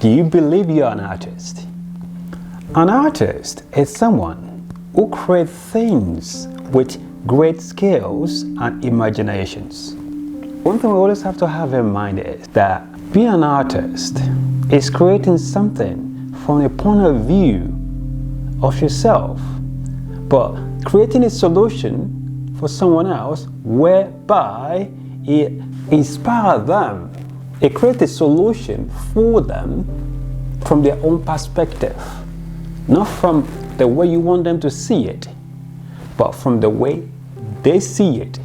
Do you believe you're an artist? An artist is someone who creates things with great skills and imaginations. One thing we always have to have in mind is that being an artist is creating something from the point of view of yourself, but creating a solution for someone else whereby it inspires them. It creates a solution for them from their own perspective, not from the way you want them to see it, but from the way they see it.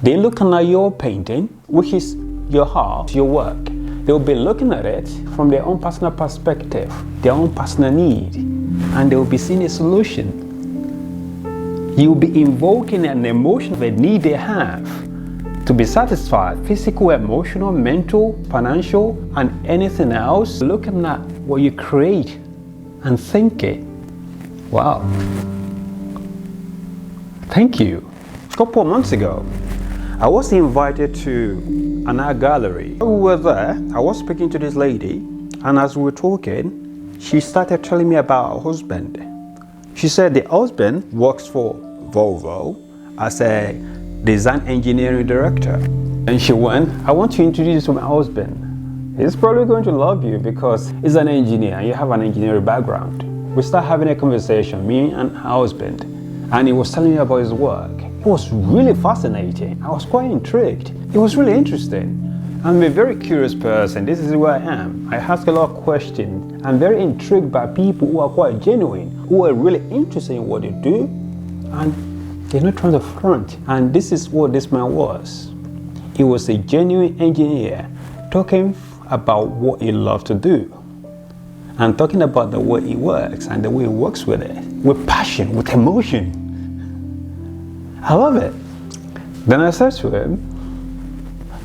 They're looking at your painting, which is your art, your work. They'll be looking at it from their own personal perspective, their own personal need, and they'll be seeing a solution. You'll be invoking an emotion, a need they have to be satisfied, physical, emotional, mental, financial, and anything else. Looking at what you create and thinking, wow, thank you. A couple of months ago, I was invited to an art gallery. We were there, I was speaking to this lady, and as we were talking, she started telling me about her husband. She said the husband works for Volvo as a design engineering director. And she went, I want to introduce you to my husband. He's probably going to love you because he's an engineer and you have an engineering background. We started having a conversation, me and her husband, and he was telling me about his work. It was really fascinating. I was quite intrigued. It was really interesting. I'm a very curious person. This is who I am. I ask a lot of questions. I'm very intrigued by people who are quite genuine, who are really interested in what they do, and they're not trying to front. And this is what this man was. He was a genuine engineer talking about what he loved to do and talking about the way he works and the way he works with it, with passion, with emotion. I love it. Then I said to him,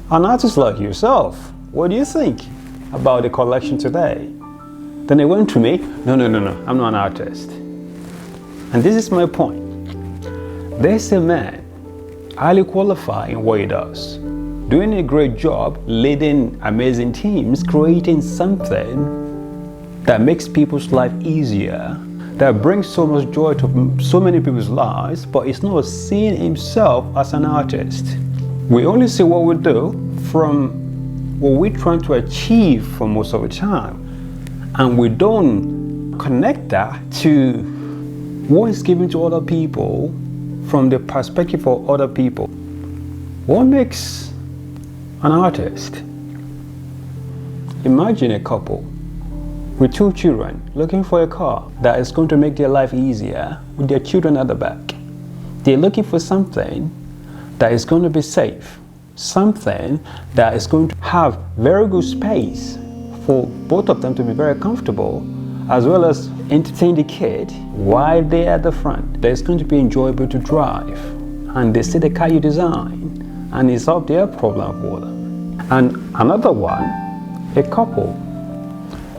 an artist like yourself, what do you think about the collection today? Then he went to me, no, I'm not an artist. And this is my point. There's a man, highly qualified in what he does, doing a great job, leading amazing teams, creating something that makes people's life easier, that brings so much joy to so many people's lives, but he's not seeing himself as an artist. We only see what we do from what we're trying to achieve for most of the time, and we don't connect that to what is given to other people from the perspective of other people. What makes an artist? Imagine a couple with two children looking for a car that is going to make their life easier with their children at the back. They're looking for something that is going to be safe, something that is going to have very good space for both of them to be very comfortable, as well as entertain the kid while they're at the front. That it's going to be enjoyable to drive, and they see the car you design and it's solve their problem for them. And another one, a couple,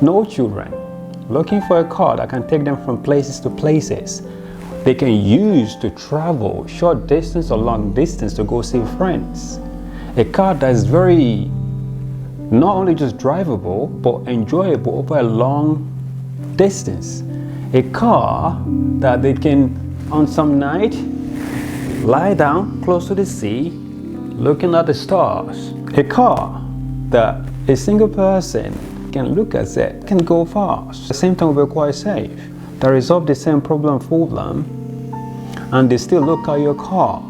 no children, looking for a car that can take them from places to places they can use to travel short distance or long distance to go see friends. A car that is very, not only just drivable, but enjoyable over a long distance. A car that they can, on some night, lie down close to the sea, looking at the stars. A car that a single person can look at it, can go fast. At the same time, will be quite safe. They resolve the same problem for them, and they still look at your car.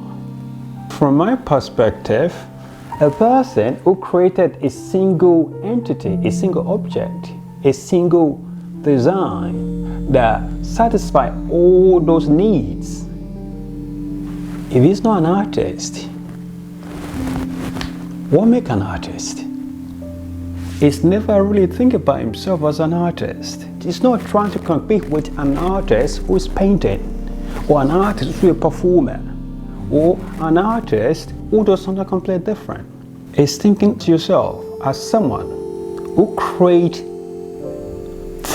From my perspective, a person who created a single entity, a single object, a single design that satisfies all those needs, if he's not an artist, what makes an artist? He's never really think about himself as an artist. He's not trying to compete with an artist who's painting, or an artist who's a performer, or an artist who does something completely different. It's thinking to yourself as someone who creates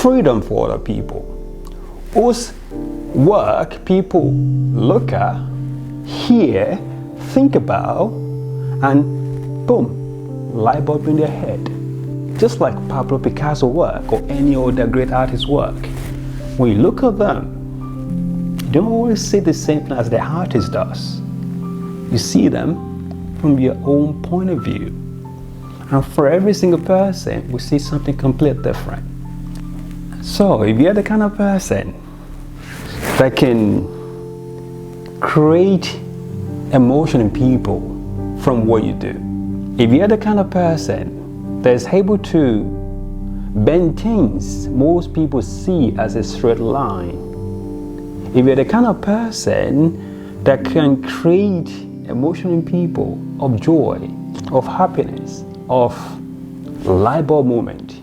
freedom for other people, whose work people look at, hear, think about, and boom, light bulb in their head. just like Pablo Picasso work or any other great artist's work, when you look at them, you don't always see the same thing as the artist does. You see them from your own point of view. And for every single person, we see something completely different. So if you're the kind of person that can create emotion in people from what you do, if you're the kind of person that is able to bend things most people see as a straight line, if you're the kind of person that can create emotion in people of joy, of happiness, of light bulb moment,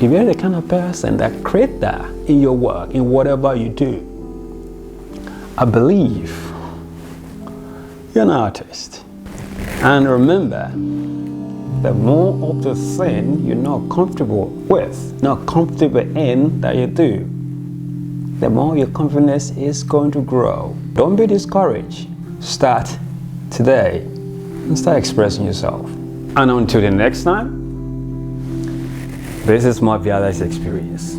if you're the kind of person that create that in your work, in whatever you do, I believe you're an artist. And remember, the more of the thing you're not comfortable with, not comfortable in that you do, the more your confidence is going to grow. Don't be discouraged. Start today and start expressing yourself. And until the next time, this is my Viala's experience.